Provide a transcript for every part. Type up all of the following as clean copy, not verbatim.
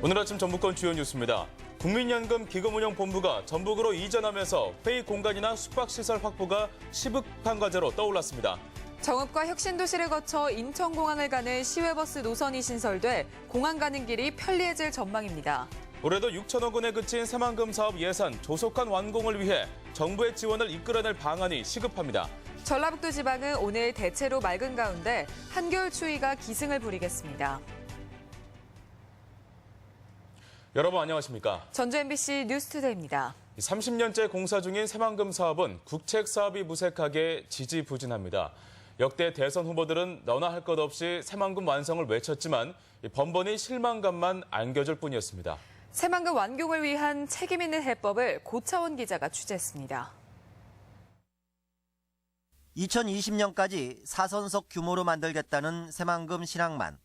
오늘 아침 전북권 주요 뉴스입니다. 국민연금 기금운용본부가 전북으로 이전하면서 회의 공간이나 숙박시설 확보가 시급한 과제로 떠올랐습니다. 정읍과 혁신도시를 거쳐 인천공항을 가는 시외버스 노선이 신설돼 공항 가는 길이 편리해질 전망입니다. 올해도 6천억 원에 그친 새만금 사업 예산 조속한 완공을 위해 정부의 지원을 이끌어낼 방안이 시급합니다. 전라북도 지방은 오늘 대체로 맑은 가운데 한겨울 추위가 기승을 부리겠습니다. 여러분 안녕하십니까? 전주 MBC 뉴스투데이입니다. 30년째 공사 중인 새만금 사업은 국책 사업이 무색하게 지지부진합니다. 역대 대선 후보들은 너나 할 것 없이 새만금 완성을 외쳤지만 번번이 실망감만 안겨줄 뿐이었습니다. 새만금 완공을 위한 책임 있는 해법을 고차원 기자가 취재했습니다. 2020년까지 4선석 규모로 만들겠다는 새만금 신항만.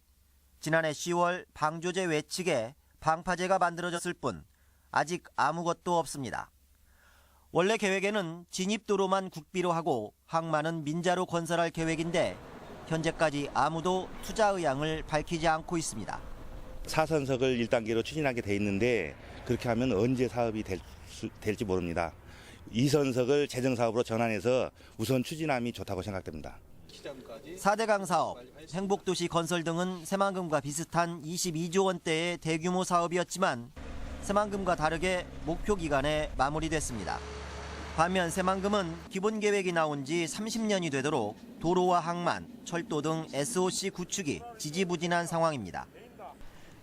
지난해 10월 방조제 외측에 방파제가 만들어졌을 뿐 아직 아무것도 없습니다. 원래 계획에는 진입도로만 국비로 하고 항만은 민자로 건설할 계획인데 현재까지 아무도 투자 의향을 밝히지 않고 있습니다. 4선석을 1단계로 추진하게 돼 있는데 그렇게 하면 언제 사업이 될지 모릅니다. 2선석을 재정사업으로 전환해서 우선 추진함이 좋다고 생각됩니다. 4대강 사업, 행복도시 건설 등은 새만금과 비슷한 22조 원대의 대규모 사업이었지만 새만금과 다르게 목표 기간에 마무리됐습니다. 반면 새만금은 기본 계획이 나온 지 30년이 되도록 도로와 항만, 철도 등 SOC 구축이 지지부진한 상황입니다.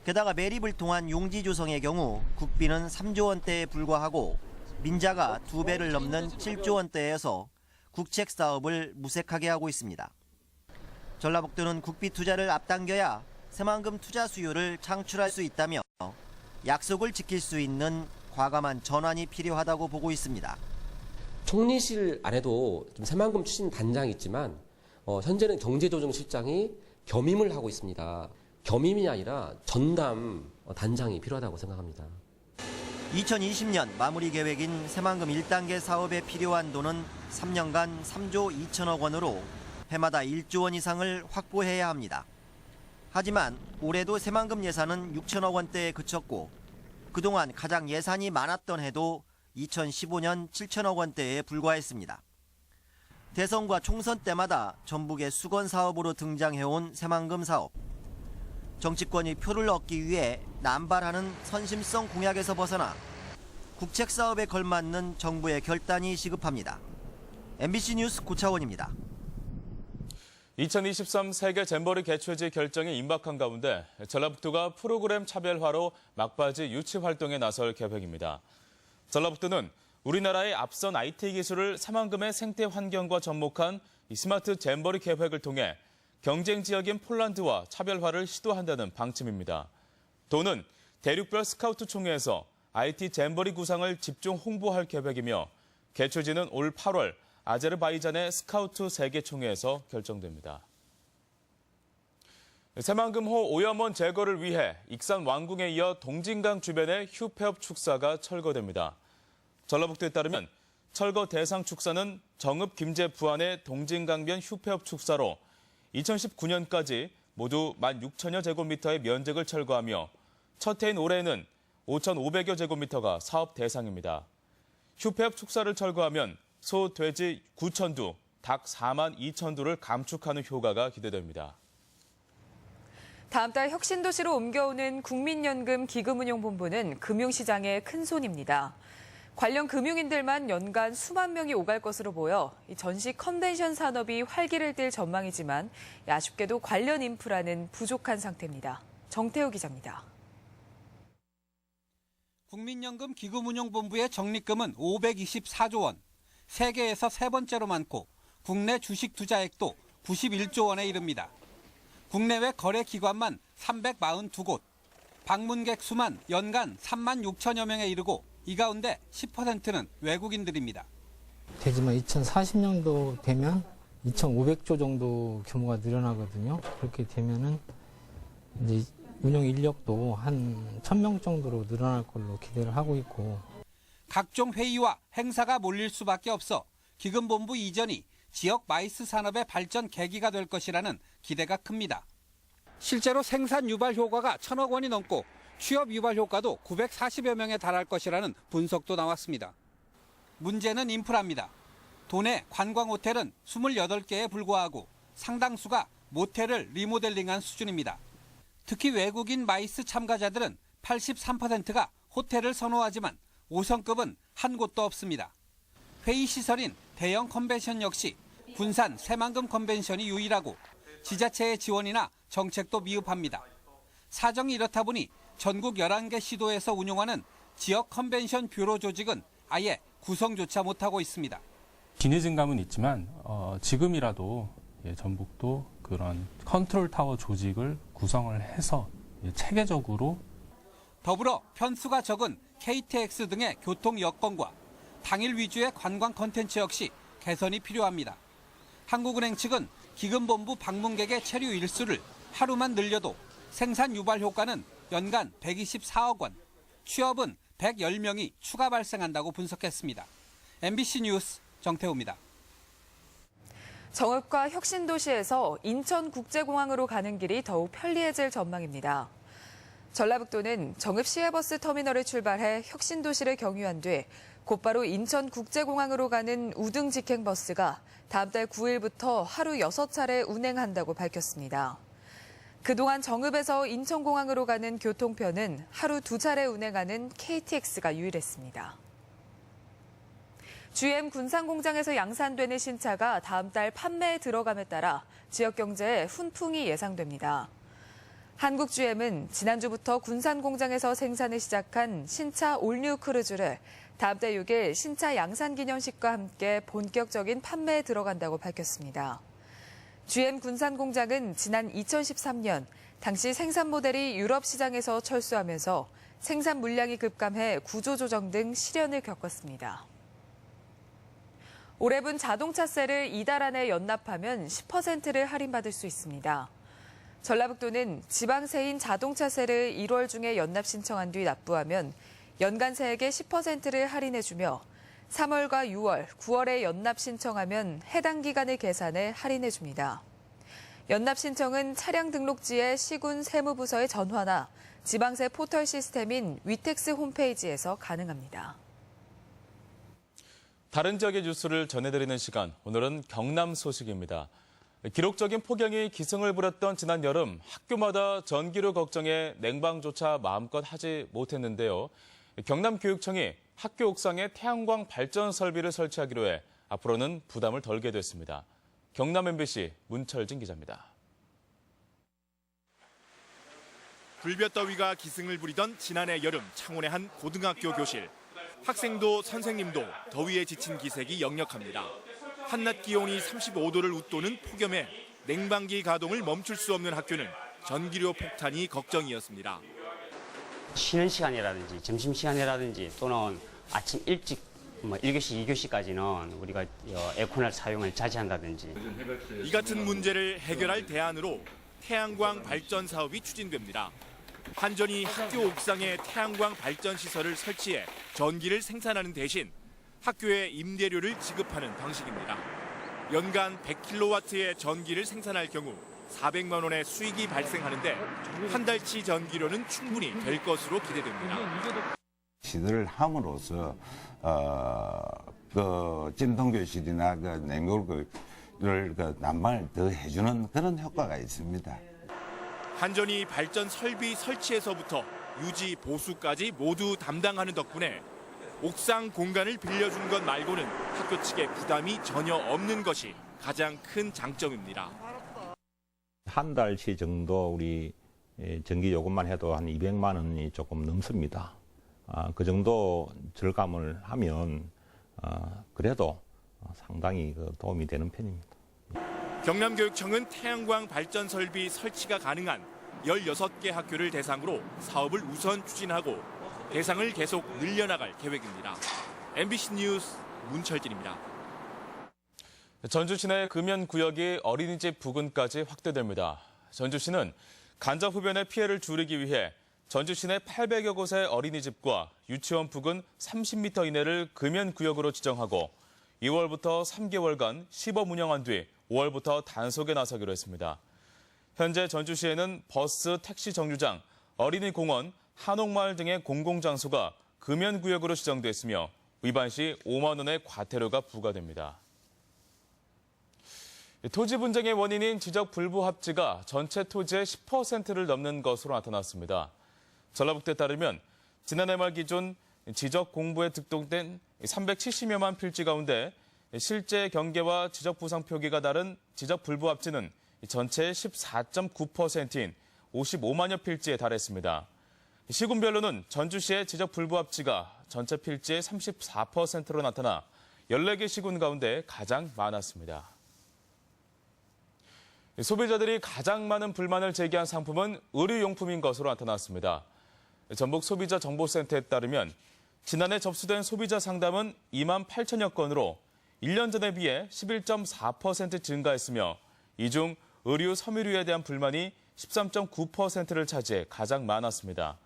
게다가 매립을 통한 용지 조성의 경우 국비는 3조 원대에 불과하고 민자가 2배를 넘는 7조 원대에서 국책 사업을 무색하게 하고 있습니다. 전라북도는 국비 투자를 앞당겨야 새만금 투자 수요를 창출할 수 있다며 약속을 지킬 수 있는 과감한 전환이 필요하다고 보고 있습니다. 총리실 안에도 좀 새만금 추진 단장이 있지만 현재는 경제조정실장이 겸임을 하고 있습니다. 겸임이 아니라 전담 단장이 필요하다고 생각합니다. 2020년 마무리 계획인 새만금 1단계 사업에 필요한 돈은 3년간 3조 2천억 원으로 해마다 1조 원 이상을 확보해야 합니다. 하지만 올해도 새만금 예산은 6천억 원대에 그쳤고 그동안 가장 예산이 많았던 해도 2015년 7천억 원대에 불과했습니다. 대선과 총선 때마다 전북의 수건 사업으로 등장해온 새만금 사업. 정치권이 표를 얻기 위해 남발하는 선심성 공약에서 벗어나 국책 사업에 걸맞는 정부의 결단이 시급합니다. MBC 뉴스 고차원입니다. 2023 세계 잼버리 개최지 결정이 임박한 가운데 전라북도가 프로그램 차별화로 막바지 유치 활동에 나설 계획입니다. 전라북도는 우리나라의 앞선 IT 기술을 새만금의 생태 환경과 접목한 스마트 잼버리 계획을 통해 경쟁 지역인 폴란드와 차별화를 시도한다는 방침입니다. 도는 대륙별 스카우트 총회에서 IT 잼버리 구상을 집중 홍보할 계획이며 개최지는 올 8월 아제르바이잔의 스카우트 세계총회에서 결정됩니다. 새만금호 오염원 제거를 위해 익산 완궁에 이어 동진강 주변의 휴폐업 축사가 철거됩니다. 전라북도에 따르면 철거 대상 축사는 정읍 김제 부안의 동진강변 휴폐업 축사로 2019년까지 모두 16,000여 제곱미터의 면적을 철거하며 첫 해인 올해는 5,500여 제곱미터가 사업 대상입니다. 휴폐업 축사를 철거하면 소, 돼지 9,000두, 닭 42,000두를 감축하는 효과가 기대됩니다. 다음 달 혁신도시로 옮겨오는 국민연금 기금운용본부는 금융시장의 큰 손입니다. 관련 금융인들만 연간 수만 명이 오갈 것으로 보여 전시 컨벤션 산업이 활기를 띨 전망이지만 아쉽게도 관련 인프라는 부족한 상태입니다. 정태호 기자입니다. 국민연금 기금운용본부의 적립금은 524조 원, 세계에서 세 번째로 많고 국내 주식 투자액도 91조 원에 이릅니다. 국내외 거래 기관만 342곳, 방문객 수만 연간 3만 6천여 명에 이르고 이 가운데 10%는 외국인들입니다. 되지만 2040년도 되면 2,500조 정도 규모가 늘어나거든요. 그렇게 되면은 이제 운영 인력도 한 1,000명 정도로 늘어날 걸로 기대를 하고 있고. 각종 회의와 행사가 몰릴 수밖에 없어 기금본부 이전이 지역 마이스 산업의 발전 계기가 될 것이라는 기대가 큽니다. 실제로 생산 유발 효과가 1,000억 원이 넘고 취업 유발 효과도 940여 명에 달할 것이라는 분석도 나왔습니다. 문제는 인프라입니다. 도내 관광 호텔은 28개에 불과하고 상당수가 모텔을 리모델링한 수준입니다. 특히 외국인 마이스 참가자들은 83%가 호텔을 선호하지만 5성급은 한 곳도 없습니다. 회의시설인 대형 컨벤션 역시 군산 새만금 컨벤션이 유일하고 지자체의 지원이나 정책도 미흡합니다. 사정이 이렇다 보니 전국 11개 시도에서 운영하는 지역 컨벤션 뷰로 조직은 아예 구성조차 못하고 있습니다. 기내 증감은 있지만 지금이라도 전북도 그런 컨트롤 타워 조직을 구성을 해서 체계적으로 더불어 편수가 적은 KTX 등의 교통 여건과 당일 위주의 관광 콘텐츠 역시 개선이 필요합니다. 한국은행 측은 기금본부 방문객의 체류 일수를 하루만 늘려도 생산 유발 효과는 연간 124억 원, 취업은 110명이 추가 발생한다고 분석했습니다. MBC 뉴스 정태호입니다. 정읍과 혁신도시에서 인천국제공항으로 가는 길이 더욱 편리해질 전망입니다. 전라북도는 정읍 시외버스 터미널을 출발해 혁신도시를 경유한 뒤 곧바로 인천국제공항으로 가는 우등 직행버스가 다음 달 9일부터 하루 6차례 운행한다고 밝혔습니다. 그동안 정읍에서 인천공항으로 가는 교통편은 하루 2차례 운행하는 KTX가 유일했습니다. GM 군산공장에서 양산되는 신차가 다음 달 판매에 들어감에 따라 지역 경제에 훈풍이 예상됩니다. 한국 GM은 지난주부터 군산공장에서 생산을 시작한 신차 올뉴 크루즈를 다음 달 6일 신차 양산 기념식과 함께 본격적인 판매에 들어간다고 밝혔습니다. GM 군산공장은 지난 2013년 당시 생산 모델이 유럽 시장에서 철수하면서 생산 물량이 급감해 구조조정 등 시련을 겪었습니다. 올해분 자동차세를 이달 안에 연납하면 10%를 할인받을 수 있습니다. 전라북도는 지방세인 자동차세를 1월 중에 연납 신청한 뒤 납부하면 연간 세액의 10%를 할인해주며 3월과 6월, 9월에 연납 신청하면 해당 기간을 계산해 할인해줍니다. 연납 신청은 차량 등록지의 시군 세무부서의 전화나 지방세 포털 시스템인 위텍스 홈페이지에서 가능합니다. 다른 지역의 뉴스를 전해드리는 시간, 오늘은 경남 소식입니다. 기록적인 폭염이 기승을 부렸던 지난 여름 학교마다 전기료 걱정에 냉방조차 마음껏 하지 못했는데요. 경남교육청이 학교 옥상에 태양광 발전 설비를 설치하기로 해 앞으로는 부담을 덜게 됐습니다. 경남 MBC 문철진 기자입니다. 불볕더위가 기승을 부리던 지난해 여름 창원의 한 고등학교 교실. 학생도 선생님도 더위에 지친 기색이 역력합니다. 한낮 기온이 35도를 웃도는 폭염에 냉방기 가동을 멈출 수 없는 학교는 전기료 폭탄이 걱정이었습니다. 쉬는 시간이라든지 점심시간이라든지 또는 아침 일찍 1교시, 2교시까지는 우리가 에어컨을 사용을 자제한다든지. 이 같은 문제를 해결할 대안으로 태양광 발전 사업이 추진됩니다. 한전이 학교 옥상에 태양광 발전 시설을 설치해 전기를 생산하는 대신 학교에 임대료를 지급하는 방식입니다. 연간 100kW의 전기를 생산할 경우 400만 원의 수익이 발생하는데 한 달치 전기료는 충분히 될 것으로 기대됩니다. 시설을 함으로써 그 진통교실이나 그 냉골을 난방을 더 해주는 그런 효과가 있습니다. 한전이 발전 설비 설치에서부터 유지 보수까지 모두 담당하는 덕분에 옥상 공간을 빌려준 것 말고는 학교 측에 부담이 전혀 없는 것이 가장 큰 장점입니다. 한 달치 정도 우리 전기 요금만 해도 한 200만 원이 조금 넘습니다. 그 정도 절감을 하면 그래도 상당히 도움이 되는 편입니다. 경남교육청은 태양광 발전 설비 설치가 가능한 16개 학교를 대상으로 사업을 우선 추진하고 대상을 계속 늘려나갈 계획입니다. MBC 뉴스 문철진입니다. 전주 시내 금연구역이 어린이집 부근까지 확대됩니다. 전주시는 간접 흡연의 피해를 줄이기 위해 전주 시내 800여 곳의 어린이집과 유치원 부근 30m 이내를 금연구역으로 지정하고 2월부터 3개월간 시범 운영한 뒤 5월부터 단속에 나서기로 했습니다. 현재 전주시에는 버스, 택시 정류장, 어린이 공원, 한옥마을 등의 공공장소가 금연구역으로 지정됐으며 위반 시 5만 원의 과태료가 부과됩니다. 토지 분쟁의 원인인 지적 불부합지가 전체 토지의 10%를 넘는 것으로 나타났습니다. 전라북도에 따르면 지난해 말 기준 지적 공부에 등록된 370여만 필지 가운데 실제 경계와 지적 부상 표기가 다른 지적 불부합지는 전체의 14.9%인 55만여 필지에 달했습니다. 시군별로는 전주시의 지적 불부합지가 전체 필지의 34%로 나타나 14개 시군 가운데 가장 많았습니다. 소비자들이 가장 많은 불만을 제기한 상품은 의류용품인 것으로 나타났습니다. 전북 소비자정보센터에 따르면 지난해 접수된 소비자 상담은 2만 8천여 건으로 1년 전에 비해 11.4% 증가했으며 이 중 의류, 섬유류에 대한 불만이 13.9%를 차지해 가장 많았습니다.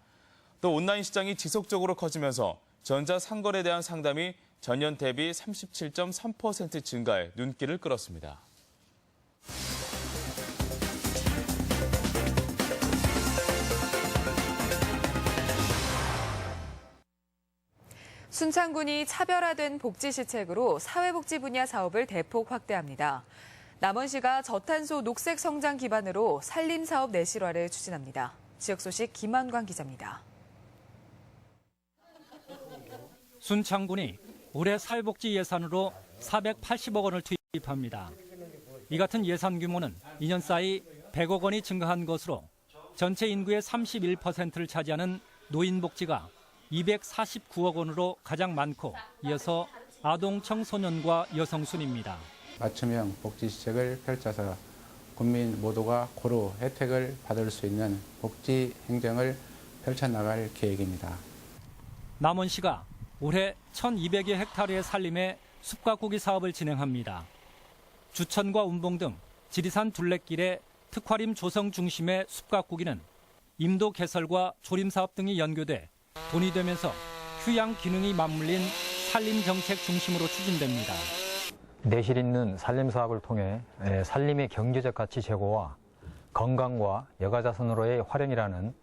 또 온라인 시장이 지속적으로 커지면서 전자상거래에 대한 상담이 전년 대비 37.3% 증가해 눈길을 끌었습니다. 순창군이 차별화된 복지시책으로 사회복지 분야 사업을 대폭 확대합니다. 남원시가 저탄소 녹색 성장 기반으로 산림사업 내실화를 추진합니다. 지역 소식 김한광 기자입니다. 순창군이 올해 사회복지 예산으로 480억 원을 투입합니다. 이 같은 예산 규모는 2년 사이 100억 원이 증가한 것으로 전체 인구의 31%를 차지하는 노인복지가 249억 원으로 가장 많고 이어서 아동 청소년과 여성 순입니다. 맞춤형 복지시책을 펼쳐서 국민 모두가 고루 혜택을 받을 수 있는 복지 행정을 펼쳐나갈 계획입니다. 남원시가 올해 1,200여 헥타르의 산림에 숲가꾸기 사업을 진행합니다. 주천과 운봉 등 지리산 둘레길의 특화림 조성 중심의 숲가꾸기는 임도 개설과 조림 사업 등이 연계돼 돈이 되면서 휴양 기능이 맞물린 산림 정책 중심으로 추진됩니다. 내실 있는 산림 사업을 통해 산림의 경제적 가치 제고와 건강과 여가자산으로의 활용이라는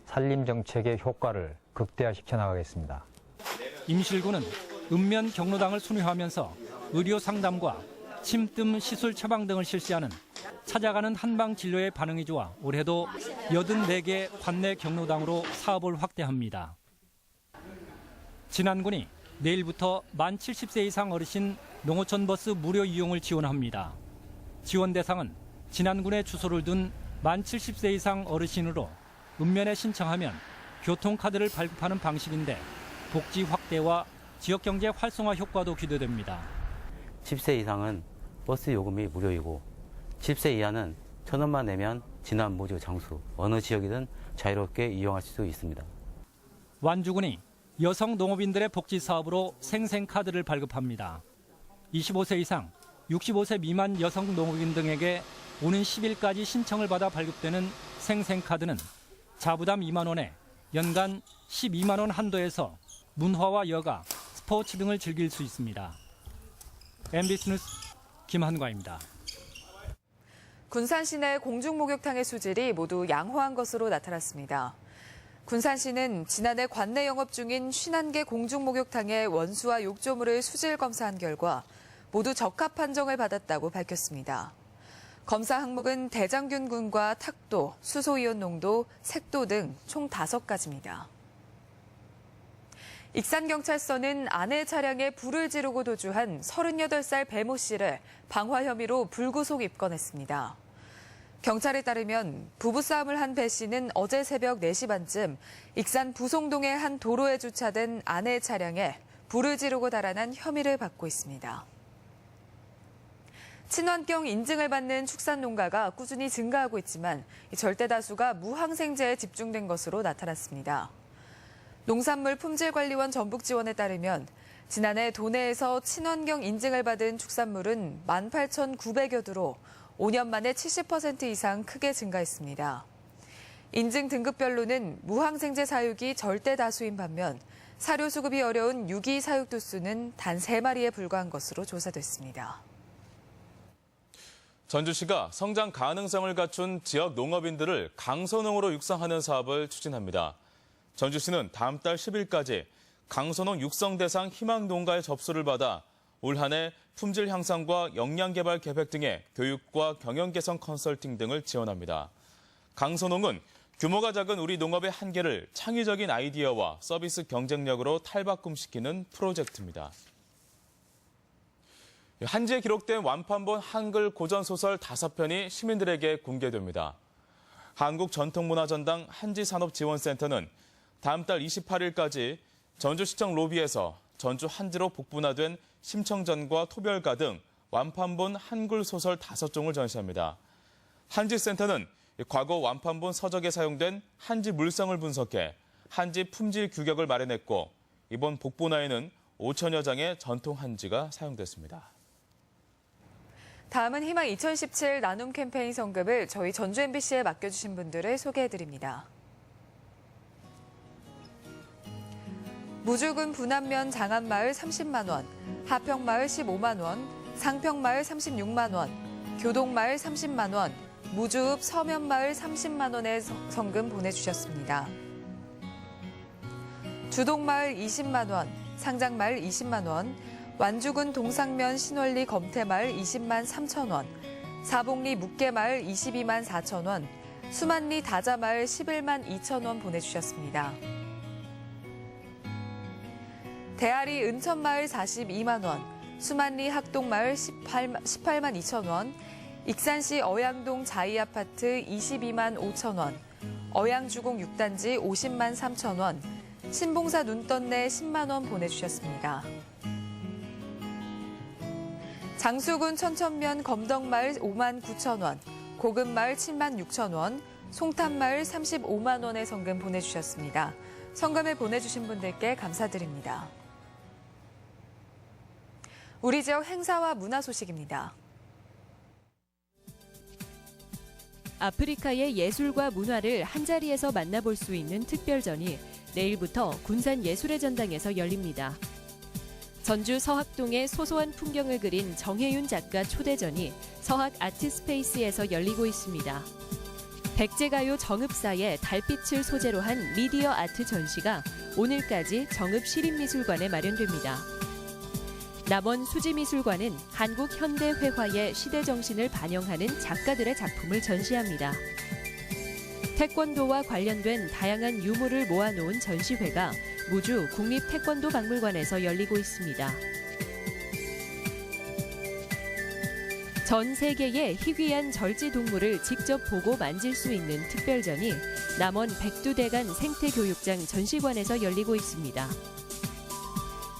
산림 정책의 효과를 극대화시켜 나가겠습니다. 임실군은 읍면 경로당을 순회하면서 의료 상담과 침뜸 시술 처방 등을 실시하는 찾아가는 한방 진료의 반응이 좋아 올해도 84개 관내 경로당으로 사업을 확대합니다. 진안군이 내일부터 만 70세 이상 어르신 농어촌 버스 무료 이용을 지원합니다. 지원 대상은 진안군에 주소를 둔 만 70세 이상 어르신으로 읍면에 신청하면 교통카드를 발급하는 방식인데 복지 확대와 지역경제 활성화 효과도 기대됩니다. 10세 이상은 버스 요금이 무료이고 10세 이하는 1,000원만 내면 진안 무료 장수 어느 지역이든 자유롭게 이용할 수 있습니다. 완주군이 여성 농업인들의 복지 사업으로 생생카드를 발급합니다. 25세 이상, 65세 미만 여성 농업인 등에게 오는 10일까지 신청을 받아 발급되는 생생카드는 자부담 2만 원에 연간 12만 원 한도에서 문화와 여가, 스포츠 등을 즐길 수 있습니다. MBC 뉴스 김한과입니다. 군산 시내 공중목욕탕의 수질이 모두 양호한 것으로 나타났습니다. 군산시는 지난해 관내 영업 중인 51개 공중목욕탕의 원수와 욕조물을 수질 검사한 결과 모두 적합 판정을 받았다고 밝혔습니다. 검사 항목은 대장균군과 탁도, 수소이온 농도, 색도 등 총 5가지입니다. 익산경찰서는 아내 차량에 불을 지르고 도주한 38살 배 모 씨를 방화 혐의로 불구속 입건했습니다. 경찰에 따르면 부부싸움을 한 배 씨는 어제 새벽 4시 반쯤 익산 부송동의 한 도로에 주차된 아내 차량에 불을 지르고 달아난 혐의를 받고 있습니다. 친환경 인증을 받는 축산 농가가 꾸준히 증가하고 있지만 절대 다수가 무항생제에 집중된 것으로 나타났습니다. 농산물 품질관리원 전북지원에 따르면 지난해 도내에서 친환경 인증을 받은 축산물은 18,900여 두로 5년 만에 70% 이상 크게 증가했습니다. 인증 등급별로는 무항생제 사육이 절대 다수인 반면 사료 수급이 어려운 유기 사육 두수는 단 3마리에 불과한 것으로 조사됐습니다. 전주시가 성장 가능성을 갖춘 지역 농업인들을 강선홍으로 육성하는 사업을 추진합니다. 전주시는 다음 달 10일까지 강선홍 육성 대상 희망 농가의 접수를 받아 올 한 해 품질 향상과 역량 개발 계획 등의 교육과 경영 개선 컨설팅 등을 지원합니다. 강선홍은 규모가 작은 우리 농업의 한계를 창의적인 아이디어와 서비스 경쟁력으로 탈바꿈시키는 프로젝트입니다. 한지에 기록된 완판본 한글 고전소설 5편이 시민들에게 공개됩니다. 한국전통문화전당 한지산업지원센터는 다음 달 28일까지 전주시청 로비에서 전주 한지로 복분화된 심청전과 토별가 등 완판본 한글 소설 5종을 전시합니다. 한지센터는 과거 완판본 서적에 사용된 한지 물성을 분석해 한지 품질 규격을 마련했고 이번 복분화에는 5천여 장의 전통 한지가 사용됐습니다. 다음은 희망 2017 나눔 캠페인 성금을 저희 전주 MBC에 맡겨주신 분들을 소개해드립니다. 무주군 분안면 장안마을 30만 원, 하평마을 15만 원, 상평마을 36만 원, 교동마을 30만 원, 무주읍 서면마을 30만 원의 성금 보내주셨습니다. 주동마을 20만 원, 상장마을 20만 원, 완주군 동상면 신월리 검태마을 20만 3천 원, 사복리 묵계마을 22만 4천 원, 수만리 다자마을 11만 2천 원 보내주셨습니다. 대아리 은천마을 42만 원, 수만리 학동마을 18만 2천 원, 익산시 어양동 자이아파트 22만 5천 원, 어양주공 6단지 50만 3천 원, 신봉사 눈떴네 10만 원 보내주셨습니다. 장수군 천천면 검덕마을 5만 9천 원, 고금마을 7만 6천 원, 송탄마을 35만 원의 성금 보내주셨습니다. 성금을 보내주신 분들께 감사드립니다. 우리 지역 행사와 문화 소식입니다. 아프리카의 예술과 문화를 한자리에서 만나볼 수 있는 특별전이 내일부터 군산예술의 전당에서 열립니다. 전주 서학동의 소소한 풍경을 그린 정혜윤 작가 초대전이 서학 아트스페이스에서 열리고 있습니다. 백제가요 정읍사의 달빛을 소재로 한 미디어 아트 전시가 오늘까지 정읍시립미술관에 마련됩니다. 남원 수지미술관은 한국 현대회화의 시대정신을 반영하는 작가들의 작품을 전시합니다. 태권도와 관련된 다양한 유물을 모아놓은 전시회가 무주 국립태권도박물관에서 열리고 있습니다. 전 세계의 희귀한 절지동물을 직접 보고 만질 수 있는 특별전이 남원 백두대간 생태교육장 전시관에서 열리고 있습니다.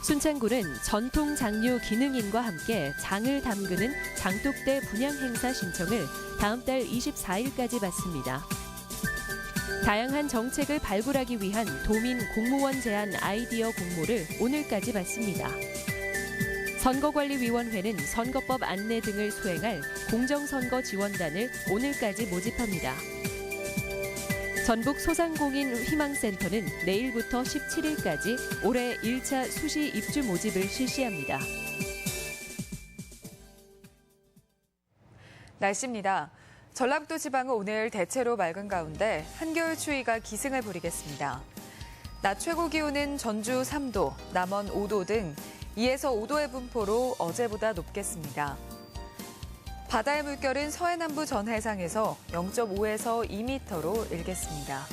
순창군은 전통 장류 기능인과 함께 장을 담그는 장독대 분양 행사 신청을 다음 달 24일까지 받습니다. 다양한 정책을 발굴하기 위한 도민 공무원 제안 아이디어 공모를 오늘까지 받습니다. 선거관리위원회는 선거법 안내 등을 수행할 공정선거 지원단을 오늘까지 모집합니다. 전북 소상공인 희망센터는 내일부터 17일까지 올해 1차 수시 입주 모집을 실시합니다. 날씨입니다. 전라북도 지방은 오늘 대체로 맑은 가운데 한겨울 추위가 기승을 부리겠습니다. 낮 최고 기온은 전주 3도, 남원 5도 등 2에서 5도의 분포로 어제보다 높겠습니다. 바다의 물결은 서해남부 전 해상에서 0.5에서 2m로 일겠습니다.